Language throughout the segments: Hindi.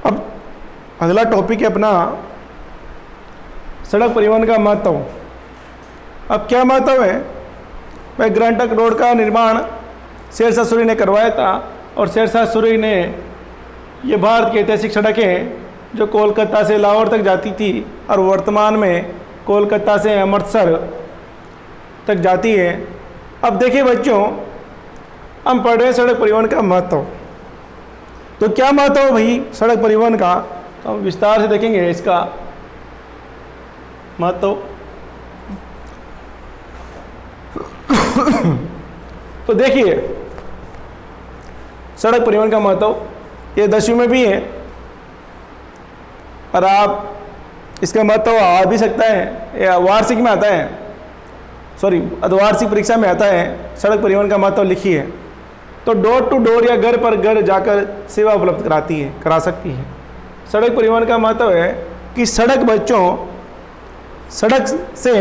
अब अगला टॉपिक है अपना सड़क परिवहन का महत्व। अब क्या महत्व है भाई? ग्रैंड ट्रंक रोड का निर्माण शेरशाह सूरी ने करवाया था और शेरशाह सूरी ने ये भारत की ऐतिहासिक सड़कें जो कोलकाता से लाहौर तक जाती थी और वर्तमान में कोलकाता से अमृतसर तक जाती है। अब देखिए बच्चों, हम पढ़ रहे हैं सड़क परिवहन का महत्व। तो क्या महत्व है भाई सड़क परिवहन का? तो हम विस्तार से देखेंगे इसका महत्व। तो देखिए सड़क परिवहन का महत्व ये 10वीं में भी है और आप इसका महत्व आ भी सकता है या वार्षिक में आता है, सॉरी अर्धवार्षिक परीक्षा में आता है। सड़क परिवहन का महत्व लिखिए। तो डोर टू डोर या घर पर घर जाकर सेवा उपलब्ध करा सकती है। सड़क परिवहन का महत्व है कि सड़क बच्चों, सड़क से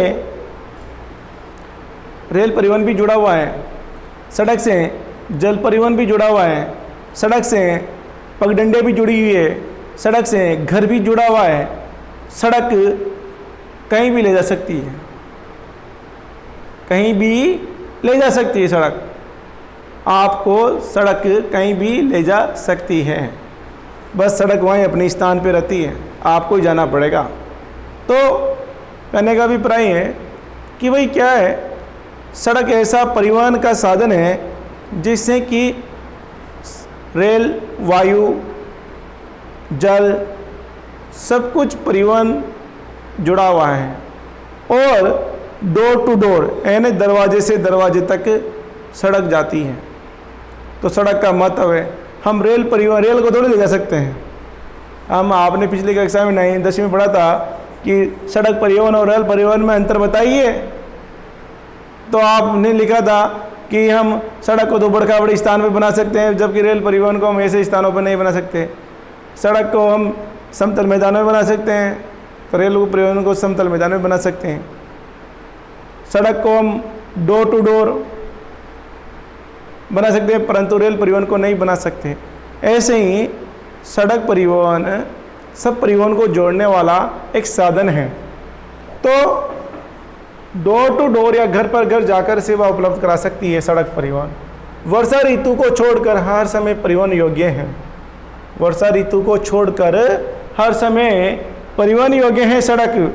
रेल परिवहन भी जुड़ा हुआ है, सड़क से जल परिवहन भी जुड़ा हुआ है, सड़क से पगडंडे भी जुड़ी हुई है, सड़क से घर भी जुड़ा हुआ है। सड़क कहीं भी ले जा सकती है, कहीं भी ले जा सकती है सड़क। आपको सड़क कहीं भी ले जा सकती है, बस सड़क वहीं अपने स्थान पे रहती है, आपको ही जाना पड़ेगा। तो कहने का अभिप्राय है कि भाई क्या है, सड़क ऐसा परिवहन का साधन है जिससे कि रेल, वायु, जल सब कुछ परिवहन जुड़ा हुआ है और डोर टू डोर यानी दरवाजे से दरवाजे तक सड़क जाती है। तो सड़क का महत्व है। हम रेल परिवहन, रेल को थोड़ी ले जा सकते हैं। आपने पिछली कक्षा में 10वीं में पढ़ा था कि सड़क परिवहन और रेल परिवहन में अंतर बताइए। तो आपने लिखा था कि हम सड़क को तो बड़का बड़े स्थान पर बना सकते हैं, जबकि रेल परिवहन को हम ऐसे स्थानों पर नहीं बना सकते। सड़क को हम समतल मैदानों में बना सकते हैं, तो रेल परिवहन को समतल मैदानों में बना सकते हैं। सड़क को हम डोर टू डोर बना सकते हैं, परंतु रेल परिवहन को नहीं बना सकते। ऐसे ही सड़क परिवहन सब परिवहन को जोड़ने वाला एक साधन है। तो डोर टू डोर या घर पर घर जाकर सेवा उपलब्ध करा सकती है सड़क परिवहन। वर्षा ऋतु को छोड़कर हर समय परिवहन योग्य है। वर्षा ऋतु को छोड़कर हर समय परिवहन योग्य है सड़क।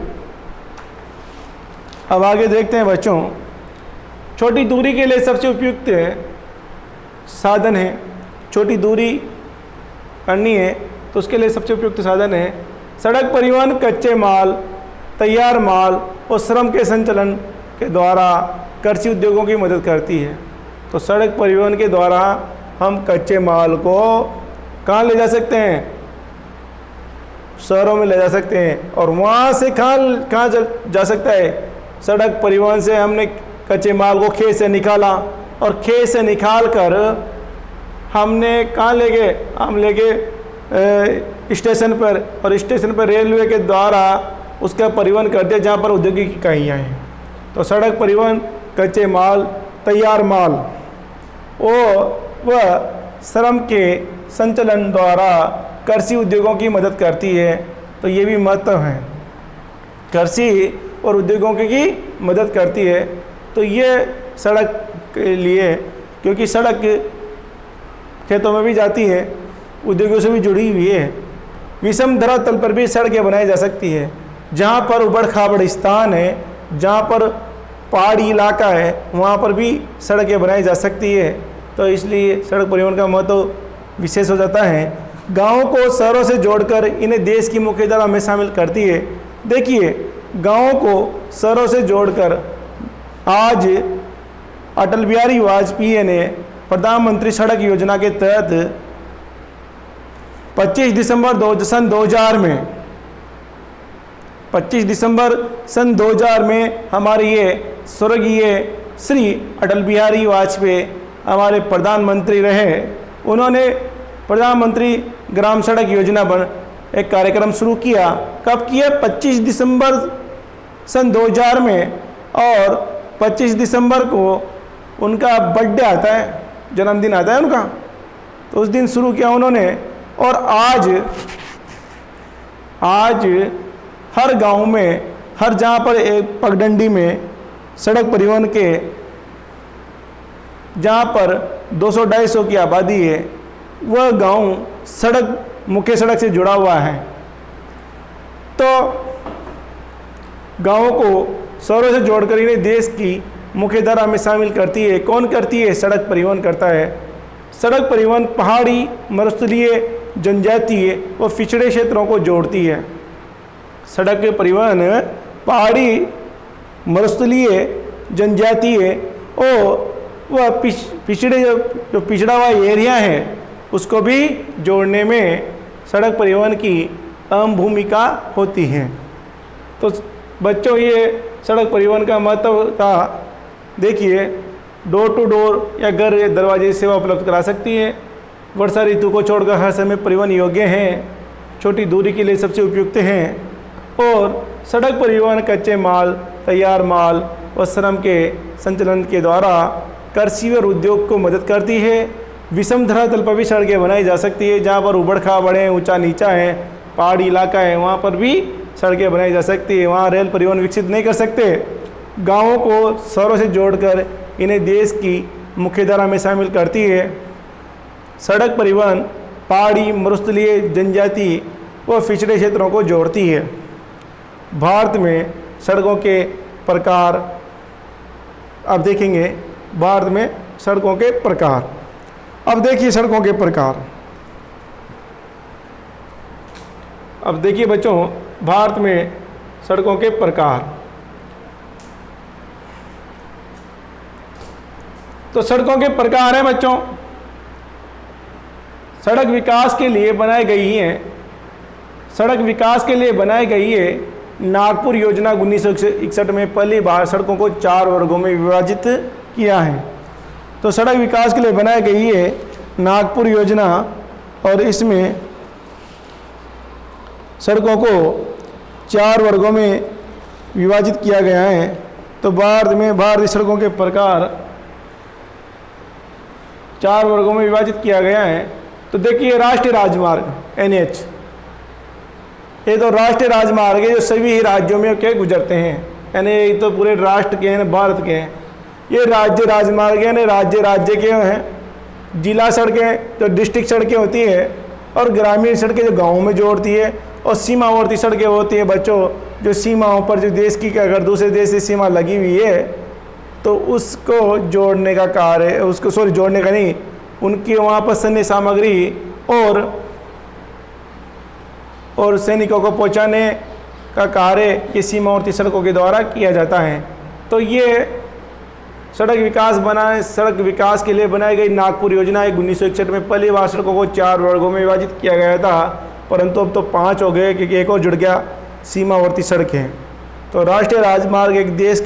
अब आगे देखते हैं बच्चों, छोटी दूरी के लिए सबसे उपयुक्त साधन है। छोटी दूरी करनी है तो उसके लिए सबसे उपयुक्त साधन है सड़क परिवहन। कच्चे माल, तैयार माल और श्रम के संचालन के द्वारा कृषि उद्योगों की मदद करती है। तो सड़क परिवहन के द्वारा हम कच्चे माल को कहाँ ले जा सकते हैं? शहरों में ले जा सकते हैं। और वहाँ से कहाँ जा सकता है? सड़क परिवहन से हमने कच्चे माल को खेत से निकाला और खेत से निकाल कर हमने कहाँ ले गए? हम ले गए स्टेशन पर, और स्टेशन पर रेलवे के द्वारा उसका परिवहन कर दिया जहाँ पर औद्योगिक इकाइयाँ हैं। तो सड़क परिवहन कच्चे माल, तैयार माल और वह श्रम के संचालन द्वारा कृषि उद्योगों की मदद करती है। तो ये भी महत्व है, कृषि और उद्योगों की मदद करती है। तो ये सड़क के लिए, क्योंकि सड़क खेतों में भी जाती है, उद्योगों से भी जुड़ी हुई है। विषम धरातल पर भी सड़कें बनाई जा सकती है। जहाँ पर उबड़ खाबड़ स्थान है, जहाँ पर पहाड़ी इलाका है, वहाँ पर भी सड़कें बनाई जा सकती है। तो इसलिए सड़क परिवहन का महत्व विशेष हो जाता है। गाँवों को शहरों से जोड़कर इन्हें देश की मुख्यधारा में शामिल करती है। देखिए, गाँवों को शहरों से जोड़कर आज अटल बिहारी वाजपेयी ने प्रधानमंत्री सड़क योजना के तहत 25 दिसंबर सन 2000 में हमारे ये स्वर्गीय श्री अटल बिहारी वाजपेयी हमारे प्रधानमंत्री रहे। उन्होंने प्रधानमंत्री ग्राम सड़क योजना पर एक कार्यक्रम शुरू किया। कब किया? 25 दिसंबर सन 2000 में। और 25 दिसंबर को उनका बर्थडे आता है, जन्मदिन आता है उनका। तो उस दिन शुरू किया उन्होंने। और आज आज हर गांव में, हर जहाँ पर एक पगडंडी में सड़क परिवहन के, जहाँ पर 200-250 की आबादी है, वह गांव मुख्य सड़क से जुड़ा हुआ है। तो गांवों को शहरों से जोड़कर इन्हें देश की मुख्य धारा में शामिल करती है। कौन करती है? सड़क परिवहन करता है। सड़क परिवहन पहाड़ी, मरुस्थलीय, जनजातीय व पिछड़े क्षेत्रों को जोड़ती है। सड़क परिवहन पहाड़ी, मरुस्थलीय, जनजातीय और वह पिछड़े जो पिछड़ा हुआ एरिया है उसको भी जोड़ने में सड़क परिवहन की अहम भूमिका होती है। तो बच्चों, ये सड़क परिवहन का महत्व का देखिए, डोर टू डोर या घर या दरवाजे सेवा उपलब्ध करा सकती है। वर्षा ऋतु को छोड़कर हर समय परिवहन योग्य हैं, छोटी दूरी के लिए सबसे उपयुक्त हैं और सड़क परिवहन कच्चे माल, तैयार माल और श्रम के संचालन के द्वारा कृषि और उद्योग को मदद करती है। विषम धरातल पर भी सड़कें बनाई जा सकती है, जहाँ पर उबड़ खाबड़ है, ऊंचा नीचा है, पहाड़ी इलाका है, वहाँ पर भी सड़कें बनाई जा सकती है। वहाँ रेल परिवहन विकसित नहीं कर सकते। गाँवों को शहरों से जोड़कर इन्हें देश की मुख्यधारा में शामिल करती है। सड़क परिवहन पहाड़ी, मरुस्थलीय, जनजाति व पिछड़े क्षेत्रों को जोड़ती है। भारत में सड़कों के प्रकार, अब देखेंगे भारत में सड़कों के प्रकार। अब देखिए सड़कों के प्रकार। अब देखिए बच्चों, भारत में सड़कों के प्रकार। तो सड़कों के प्रकार हैं बच्चों, सड़क विकास के लिए बनाई गई है। सड़क विकास के लिए बनाई गई है नागपुर योजना 1961 में पहली बार सड़कों को 4 वर्गों में विभाजित किया है। तो सड़क विकास के लिए बनाई गई है नागपुर योजना और इसमें सड़कों को 4 वर्गों में विभाजित किया गया है। तो भारत में भारतीय सड़कों के प्रकार 4 वर्गों में विभाजित किया गया है। तो देखिए, राष्ट्रीय राजमार्ग NH, ये तो राष्ट्रीय राजमार्ग है जो सभी ही राज्यों में के गुजरते हैं, यानी ये तो पूरे राष्ट्र के हैं, भारत के हैं। ये राज्य राजमार्ग है, राज्य के हैं। जिला सड़कें जो डिस्ट्रिक्ट सड़कें होती है और ग्रामीण सड़कें जो गाँव में जोड़ती है और सीमावर्ती सड़कें होती हैं बच्चों, जो सीमाओं पर जो देश की अगर दूसरे देश से सीमा लगी हुई है तो उसको जोड़ने का कार्य है, उसको जोड़ने का नहीं, उनकी वहाँ पर सैन्य सामग्री और सैनिकों को पहुँचाने का कार्य ये सीमावर्ती सड़कों के द्वारा किया जाता है। तो ये सड़क विकास के लिए बनाई गई नागपुर योजना 1961 में पहली बार सड़कों को 4 वर्गों में विभाजित किया गया था, परंतु अब तो 5 हो गए क्योंकि एक और जुड़ गया, सीमावर्ती सड़कें। तो राष्ट्रीय राजमार्ग एक देश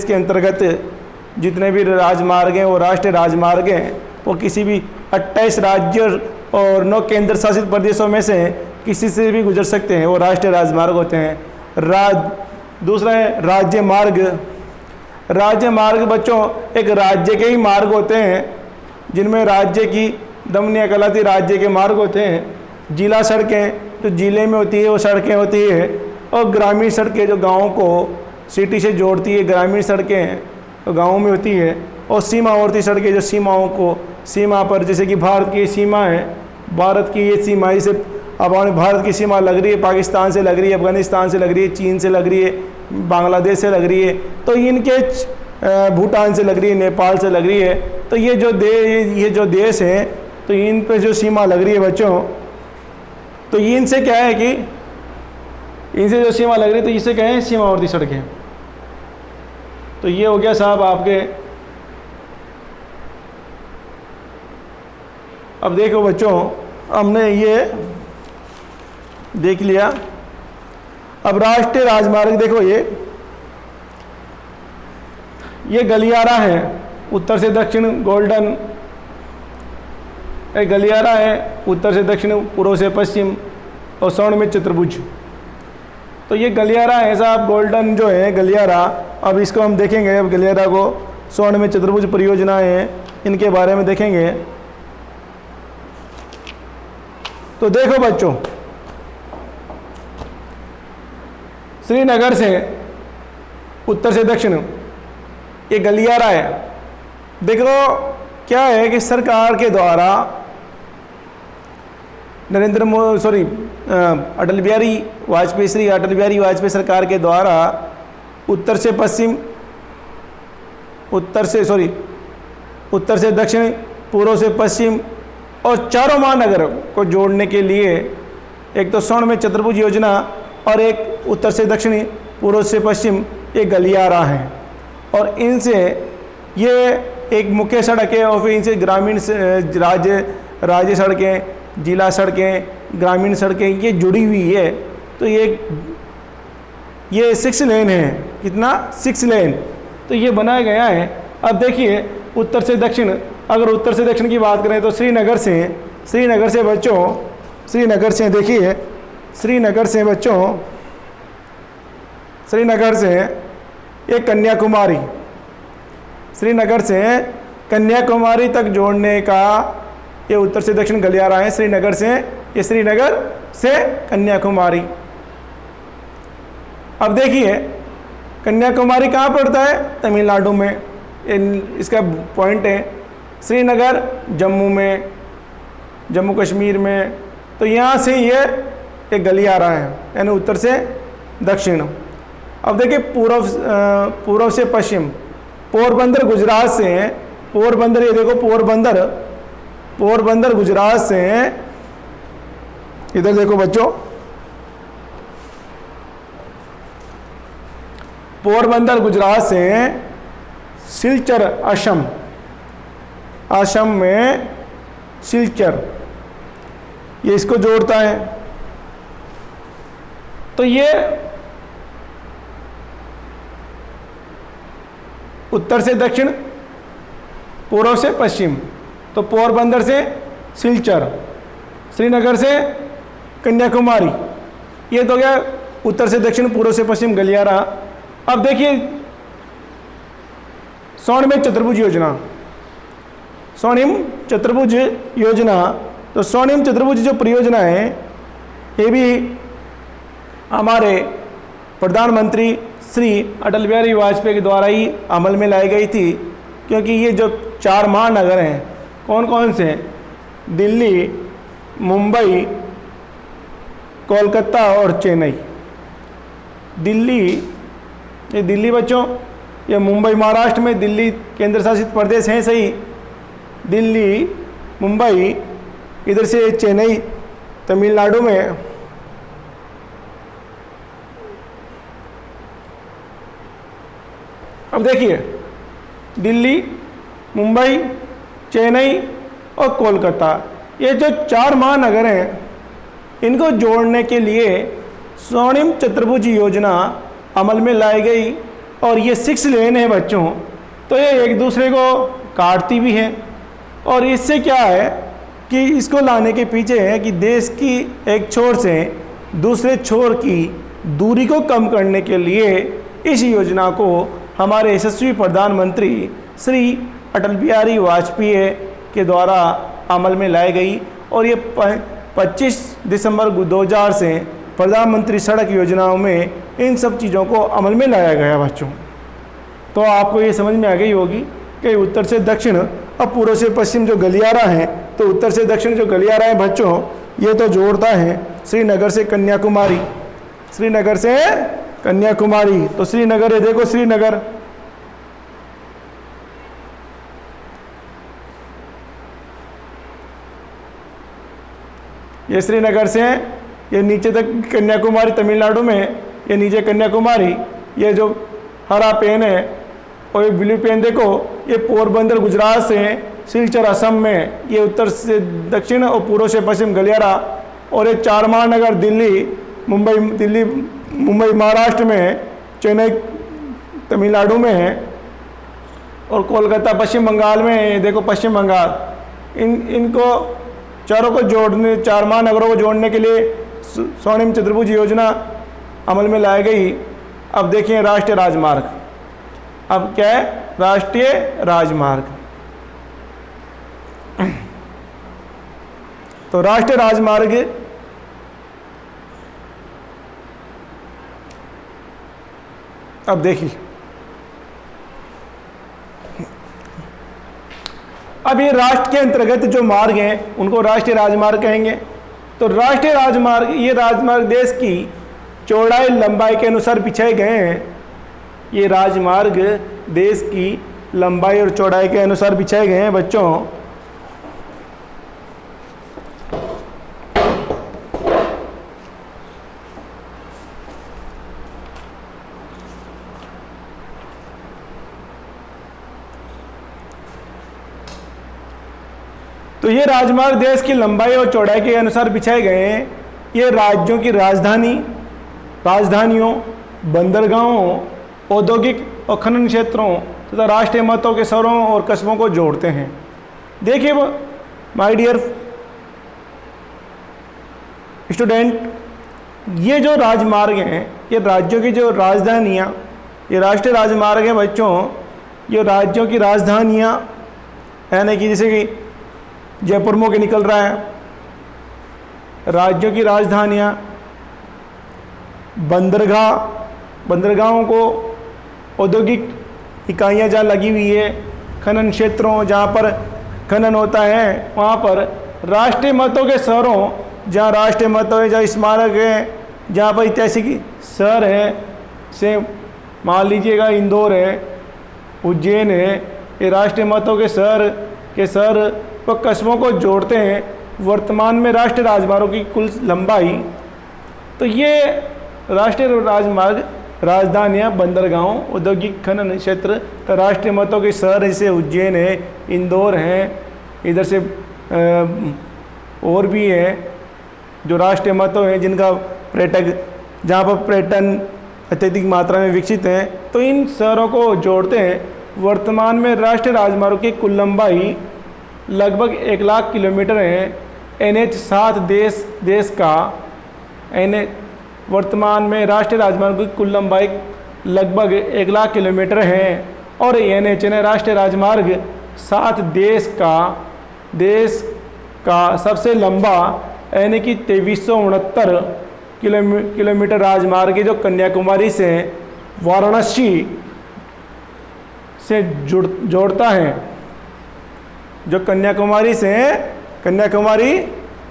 के अंतर्गत जितने भी राजमार्ग हैं वो राष्ट्रीय राजमार्ग हैं। वो किसी भी 28 राज्य और 9 केंद्र शासित प्रदेशों में से किसी से भी गुजर सकते हैं, वो राष्ट्रीय राजमार्ग होते हैं। दूसरा है राज्य मार्ग। राज्य मार्ग बच्चों एक राज्य के ही मार्ग होते हैं, जिनमें राज्य की दमनिया कहलाती राज्य के मार्ग होते हैं। जिला सड़कें जो जिले में होती है वो सड़कें होती है, और ग्रामीण सड़कें जो गाँवों को सिटी से जोड़ती है, ग्रामीण सड़कें तो गाँवों में होती है। और सीमावर्ती सड़कें जो सीमाओं को, सीमा पर, जैसे कि भारत की सीमा है, भारत की ये सीमा, इसे अब भारत की सीमा लग रही है पाकिस्तान से, लग रही है अफगानिस्तान से, लग रही है चीन से, लग रही है बांग्लादेश से, लग रही है, तो इनके भूटान से लग रही है, नेपाल से लग रही है। तो ये जो देश हैं तो इन पे जो सीमा लग रही है बच्चों, तो इनसे क्या है कि इनसे जो सीमा लग रही है तो इसे क्या है, सीमावर्ती सड़कें। तो ये हो गया साहब आपके। अब देखो बच्चों, हमने ये देख लिया। अब राष्ट्रीय राजमार्ग देखो, ये गलियारा है, उत्तर से दक्षिण गोल्डन एक गलियारा है, उत्तर से दक्षिण, पूर्व से पश्चिम और स्वर्ण में चतुर्भुज। तो ये गलियारा है साहब, गोल्डन जो है गलियारा। अब इसको हम देखेंगे, अब गलियारा को, स्वर्ण में चतुर्भुज परियोजनाएं हैं, इनके बारे में देखेंगे। तो देखो बच्चों, श्रीनगर से उत्तर से दक्षिण ये गलियारा है। देखो क्या है कि सरकार के द्वारा अटल बिहारी वाजपेयी, श्री अटल बिहारी वाजपेयी सरकार के द्वारा उत्तर से दक्षिण, पूर्व से पश्चिम और चारों महानगर को जोड़ने के लिए एक तो स्वर्ण में चतुर्भुज योजना और एक उत्तर से दक्षिण, पूर्व से पश्चिम ये गलियारा हैं। और इनसे ये एक मुख्य सड़क है और फिर इनसे ग्रामीण राज्य सड़कें, जिला सड़कें, ग्रामीण सड़कें ये जुड़ी हुई है। तो ये 6 लेन है। कितना? 6 लेन। तो ये बनाया गया है। अब देखिए उत्तर से दक्षिण, अगर उत्तर से दक्षिण की बात करें तो श्रीनगर से बच्चों, श्रीनगर से ये कन्याकुमारी, श्रीनगर से कन्याकुमारी तक जोड़ने का ये उत्तर से दक्षिण गलियारा है। श्रीनगर से कन्याकुमारी। अब देखिए कन्याकुमारी कहाँ पड़ता है? तमिलनाडु में। इसका पॉइंट है श्रीनगर जम्मू कश्मीर में। तो यहाँ से ये एक गलियारा है, यानी उत्तर से दक्षिण। अब देखिए पूर्व से पश्चिम, पोरबंदर गुजरात से, ये देखो पोरबंदर गुजरात से, इधर देखो बच्चों, पोरबंदर गुजरात से सिलचर असम में सिलचर, ये इसको जोड़ता है। तो ये उत्तर से दक्षिण, पूर्व से पश्चिम। तो पोरबंदर से सिलचर, श्रीनगर से कन्याकुमारी, ये तो गया उत्तर से दक्षिण, पूर्व से पश्चिम गलियारा। अब देखिए स्वर्णिम चतुर्भुज योजना, तो स्वर्णिम चतुर्भुज जो परियोजना है ये भी हमारे प्रधानमंत्री श्री अटल बिहारी वाजपेयी के द्वारा ही अमल में लाई गई थी। क्योंकि ये जो 4 महानगर हैं, कौन कौन से? दिल्ली, मुंबई, कोलकाता और चेन्नई। दिल्ली बच्चों, ये मुंबई महाराष्ट्र में, दिल्ली केंद्र शासित प्रदेश है, सही। दिल्ली, मुंबई, इधर से चेन्नई तमिलनाडु में। अब देखिए दिल्ली, मुंबई, चेन्नई और कोलकाता, ये जो 4 महानगर हैं, इनको जोड़ने के लिए स्वर्णिम चतुर्भुज योजना अमल में लाई गई। और ये 6 लेन है बच्चों, तो ये एक दूसरे को काटती भी है। और इससे क्या है कि इसको लाने के पीछे है कि देश की एक छोर से दूसरे छोर की दूरी को कम करने के लिए इस योजना को हमारे यशस्वी प्रधानमंत्री श्री अटल बिहारी वाजपेयी के द्वारा अमल में लाई गई। और ये 25 दिसंबर 2000 से प्रधानमंत्री सड़क योजनाओं में इन सब चीज़ों को अमल में लाया गया बच्चों। तो आपको ये समझ में आ गई होगी कि उत्तर से दक्षिण और पूर्व से पश्चिम जो गलियारा है, तो उत्तर से दक्षिण जो गलियारा है बच्चों, ये तो जोड़ता है श्रीनगर से कन्याकुमारी। तो श्रीनगर है, देखो श्रीनगर, ये श्रीनगर से ये नीचे तक कन्याकुमारी तमिलनाडु में, ये नीचे कन्याकुमारी, ये जो हरा पेन है और ये ब्लू पेन देखो, ये पोरबंदर गुजरात से सिलचर असम में, ये उत्तर से दक्षिण और पूर्व से पश्चिम गलियारा। और ये 4 महानगर दिल्ली मुंबई महाराष्ट्र में, चेन्नई तमिलनाडु में है और कोलकाता पश्चिम बंगाल में है। देखो पश्चिम बंगाल, इनको चारों को जोड़ने, 4 महानगरों को जोड़ने के लिए स्वर्णिम चतुर्भुज योजना अमल में लाई गई। अब देखिए राष्ट्रीय राजमार्ग, अब क्या है? राष्ट्रीय राजमार्ग। तो राष्ट्रीय राजमार्ग अब देखिए, अब ये राष्ट्र के अंतर्गत जो मार्ग हैं उनको राष्ट्रीय राजमार्ग कहेंगे। तो राष्ट्रीय राजमार्ग, ये राजमार्ग देश की चौड़ाई लंबाई के अनुसार बिछाए गए हैं। ये राजमार्ग देश की लंबाई और चौड़ाई के अनुसार बिछाए गए हैं बच्चों। तो ये राजमार्ग देश की लंबाई और चौड़ाई के अनुसार बिछाए गए हैं। ये राज्यों की राजधानियों, बंदरगाहों, औद्योगिक और खनन क्षेत्रों तथा राष्ट्रीय महत्व के शहरों और कस्बों को जोड़ते हैं। देखिए माय डियर स्टूडेंट, ये जो राजमार्ग हैं, ये राज्यों की जो राजधानियाँ, ये राष्ट्रीय राजमार्ग हैं बच्चों। ये राज्यों की राजधानियाँ यानी कि जैसे कि जयपुर में के निकल रहा है, राज्यों की राजधानियाँ, बंदरगाहों को औद्योगिक इकाइयाँ जहाँ लगी हुई है, खनन क्षेत्रों जहाँ पर खनन होता है, वहाँ पर राष्ट्रीय महत्व के शहरों, जहाँ राष्ट्रीय महत्व है, जहाँ स्मारक है, जहाँ पर ऐतिहासिक शहर है, से मान लीजिएगा इंदौर है, उज्जैन है, ये राष्ट्रीय महत्व के शहर व कस्बों को जोड़ते हैं। वर्तमान में राष्ट्रीय राजमार्गों की कुल लंबाई, तो ये राष्ट्रीय राजमार्ग राजधानियाँ, बंदरगाहों, औद्योगिक खनन क्षेत्र, तो राष्ट्रीय महत्व के शहर जैसे उज्जैन है, इंदौर हैं, इधर से और भी हैं जो राष्ट्रीय महत्व हैं, जिनका जहाँ पर पर्यटन अत्यधिक मात्रा में विकसित हैं, तो इन शहरों को जोड़ते हैं। वर्तमान में राष्ट्रीय राजमार्गों की कुल लंबाई लगभग 1 लाख किलोमीटर है। NH 7 देश का वर्तमान में राष्ट्रीय राजमार्ग की कुल लंबाई लगभग 1 लाख किलोमीटर है। और NH राष्ट्रीय राजमार्ग 7 देश का सबसे लंबा यानी कि 2369 किलोमीटर राजमार्ग है, जो कन्याकुमारी से वाराणसी से जोड़ता है, जो कन्याकुमारी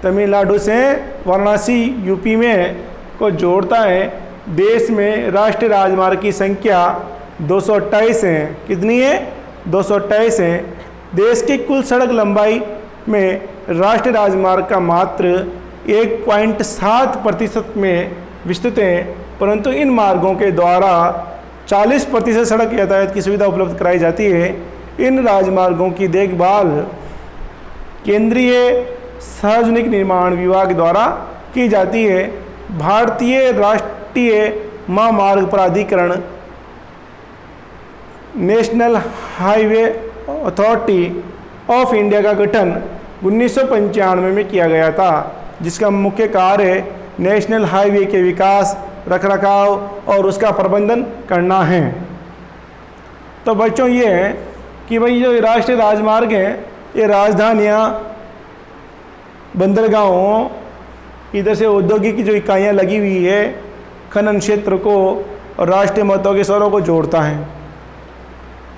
तमिलनाडु से वाराणसी यूपी में को जोड़ता है। देश में राष्ट्रीय राजमार्ग की संख्या 228 है। कितनी है? 228 है। देश की कुल सड़क लंबाई में राष्ट्रीय राजमार्ग का मात्र 1.7% में विस्तृत है, परंतु इन मार्गों के द्वारा 40% सड़क यातायात की सुविधा उपलब्ध कराई जाती है। इन राजमार्गों की देखभाल केंद्रीय सार्वजनिक निर्माण विभाग द्वारा की जाती है। भारतीय राष्ट्रीय महामार्ग प्राधिकरण national highway authority of India का गठन 1995 में किया गया था, जिसका मुख्य कार्य नेशनल हाईवे के विकास, रखरखाव और उसका प्रबंधन करना है। तो बच्चों ये है कि भाई जो राष्ट्रीय राजमार्ग हैं, ये राजधानियाँ, बंदरगाहों, इधर से औद्योगिक जो इकाइयाँ लगी हुई है, खनन क्षेत्र को और राष्ट्रीय महत्व के शहरों को जोड़ता है।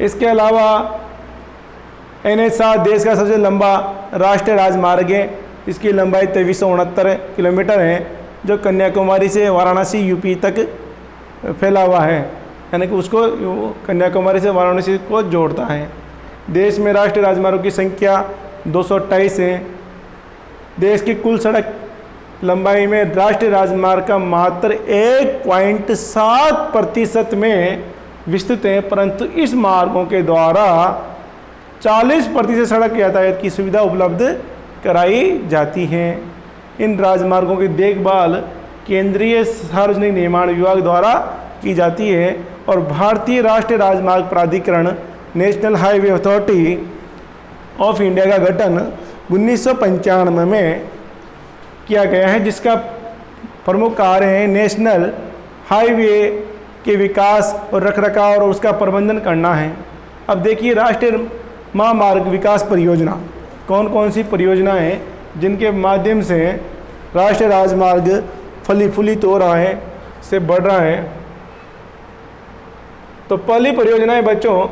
इसके अलावा NH 7 देश का सबसे लंबा राष्ट्रीय राजमार्ग है। इसकी लंबाई 2369 किलोमीटर है, जो कन्याकुमारी से वाराणसी यूपी तक फैला हुआ है, यानी कि उसको कन्याकुमारी से वाराणसी को जोड़ता है। देश में राष्ट्रीय राजमार्गों की संख्या 228 है। देश की कुल सड़क लंबाई में राष्ट्रीय राजमार्ग का मात्र 1.7% में विस्तृत है, परंतु इस मार्गों के द्वारा 40% सड़क यातायात की सुविधा उपलब्ध कराई जाती है। इन राजमार्गों की देखभाल केंद्रीय सार्वजनिक निर्माण विभाग द्वारा की जाती है और भारतीय राष्ट्रीय राजमार्ग प्राधिकरण national highway authority of India का गठन 1995 में किया गया है, जिसका प्रमुख कार्य है नेशनल हाईवे के विकास और रखरखाव और उसका प्रबंधन करना है। अब देखिए राष्ट्रीय महामार्ग विकास परियोजना, कौन कौन सी परियोजनाएं हैं जिनके माध्यम से राष्ट्रीय राजमार्ग फलीफूलित हो रहा है, से बढ़ रहा है। तो पहली परियोजना है बच्चों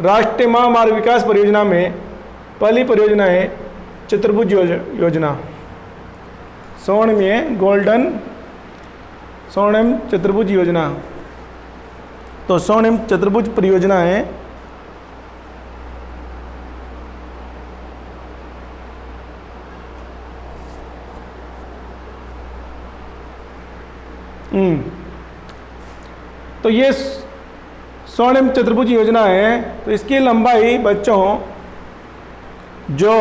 राष्ट्रीय महामार्ग विकास परियोजना में पहली परियोजना है चतुर्भुज योजना। स्वर्णिम चतुर्भुज योजना। तो स्वर्णिम चतुर्भुज परियोजना है तो ये स्वर्णिम चतुर्भुज योजना है। तो इसकी लंबाई बच्चों जो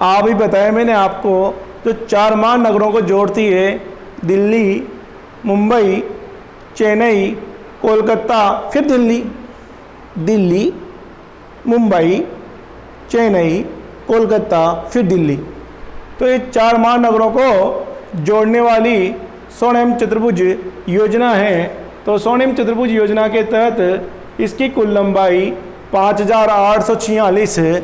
आप ही बताया मैंने आपको, जो 4 महानगरों को जोड़ती है, दिल्ली, मुंबई, चेन्नई, कोलकाता, फिर दिल्ली, मुंबई, चेन्नई, कोलकाता, फिर दिल्ली। तो ये 4 महानगरों को जोड़ने वाली स्वर्णिम चतुर्भुज योजना है। तो स्वर्णिम चतुर्भुज योजना के तहत इसकी कुल लंबाई 5846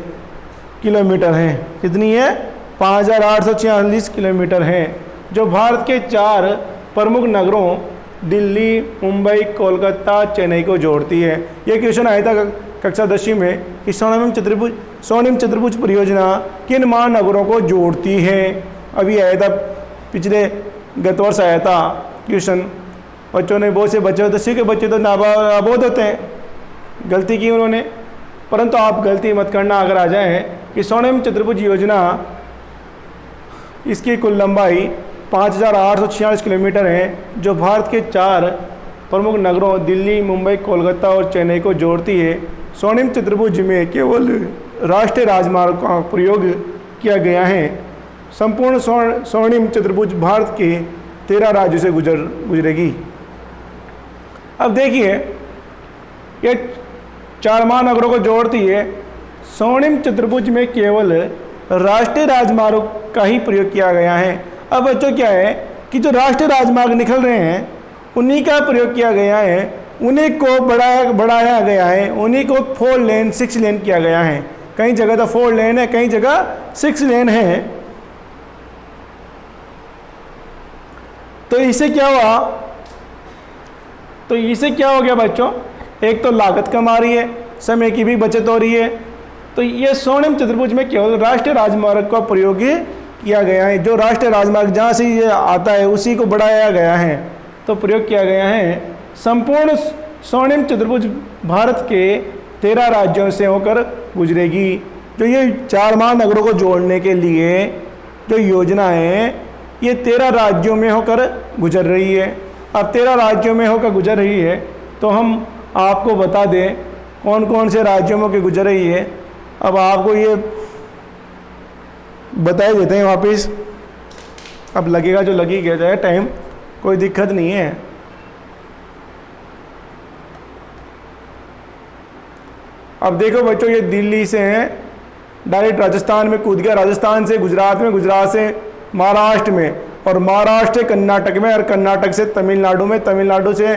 किलोमीटर है। कितनी है? 5846 किलोमीटर है, जो भारत के 4 प्रमुख नगरों दिल्ली, मुंबई, कोलकाता, चेन्नई को जोड़ती है। यह क्वेश्चन आया था कक्षा 10वीं में कि स्वर्णिम चतुर्भुज परियोजना किन महानगरों को जोड़ती है। अभी आया था, गत वर्ष आया था क्वेश्चन। बच्चों ने बहुत से बच्चे 10वीं के बच्चे तो अबोध होते हैं, गलती की उन्होंने, परंतु आप गलती मत करना अगर आ जाए कि स्वर्णिम चतुर्भुज योजना इसकी कुल लंबाई 5846 किलोमीटर है, जो भारत के 4 प्रमुख नगरों दिल्ली, मुंबई, कोलकाता और चेन्नई को जोड़ती है। स्वर्णिम चतुर्भुज में केवल राष्ट्रीय राजमार्ग का प्रयोग किया गया है। संपूर्ण स्वर्णिम चतुर्भुज भारत के 13 राज्यों से गुजरेगी। अब देखिए, ये 4 महानगरों को जोड़ती है। स्वर्णिम चतुर्भुज में केवल राष्ट्रीय राजमार्ग का ही प्रयोग किया गया है। अब बच्चों क्या है कि जो राष्ट्रीय राजमार्ग निकल रहे हैं उन्हीं का प्रयोग किया गया है, उन्हीं को बढ़ाया गया है, उन्हीं को 4 लेन 6 लेन किया गया है। कई जगह तो 4 लेन है, कई जगह 6 लेन है। तो इससे क्या हुआ? तो इससे क्या हो गया बच्चों? एक तो लागत कम आ रही है, समय की भी बचत हो रही है। तो ये स्वर्णिम चतुर्भुज में केवल राष्ट्रीय राजमार्ग का प्रयोग किया गया है। जो राष्ट्रीय राजमार्ग जहाँ से ये आता है उसी को बढ़ाया गया है, तो प्रयोग किया गया है। संपूर्ण स्वर्णिम चतुर्भुज भारत के 13 राज्यों से होकर गुजरेगी। जो ये 4 महानगरों को जोड़ने के लिए जो योजना है, ये 13 राज्यों में होकर गुजर रही है। अब 13 राज्यों में होकर गुजर रही है, तो हम आपको बता दें कौन कौन से राज्यों में होकर गुजर रही है। अब आपको ये बता देते हैं वापस। अब लगेगा जो लगी गया जाए टाइम, कोई दिक्कत नहीं है। अब देखो बच्चों, ये दिल्ली से है, डायरेक्ट राजस्थान में कूद गया, राजस्थान से गुजरात में, गुजरात से महाराष्ट्र में, और महाराष्ट्र से कर्नाटक में, और कर्नाटक से तमिलनाडु में, तमिलनाडु से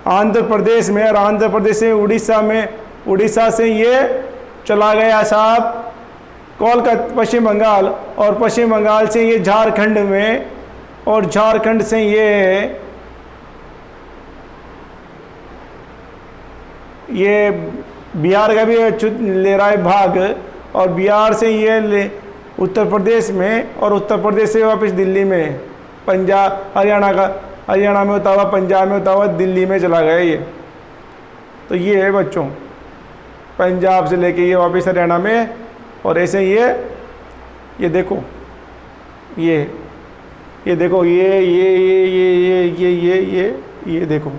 आंध्र प्रदेश में, और आंध्र प्रदेश से उड़ीसा में, उड़ीसा से ये चला गया साहब कोलकाता पश्चिम बंगाल, और पश्चिम बंगाल से ये झारखंड में, और झारखंड से ये बिहार का भी ले रहा है भाग, और बिहार से ये उत्तर प्रदेश में, और उत्तर प्रदेश से वापस दिल्ली में, पंजाब हरियाणा में होता हुआ, पंजाब में होता हुआ दिल्ली में चला गया ये। तो ये है बच्चों, पंजाब से लेके ये वापस हरियाणा में, और ऐसे ये देखो, ये देखो, ये देखो।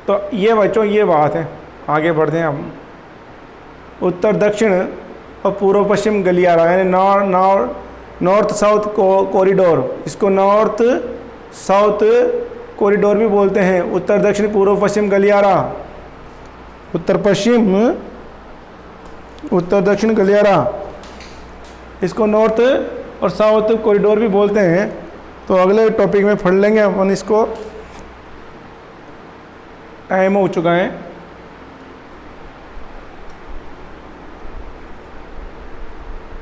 तो ये बच्चों ये बात है। आगे बढ़ते हैं हम। उत्तर दक्षिण और पूर्व पश्चिम गलियारा, यानी नॉर्थ साउथ कॉरिडोर, इसको नॉर्थ साउथ कॉरिडोर भी बोलते हैं। उत्तर दक्षिण पूर्व पश्चिम गलियारा, उत्तर दक्षिण गलियारा, इसको नॉर्थ और साउथ कॉरिडोर भी बोलते हैं। तो अगले टॉपिक में पढ़ लेंगे अपन इसको। टाइम हो चुका है।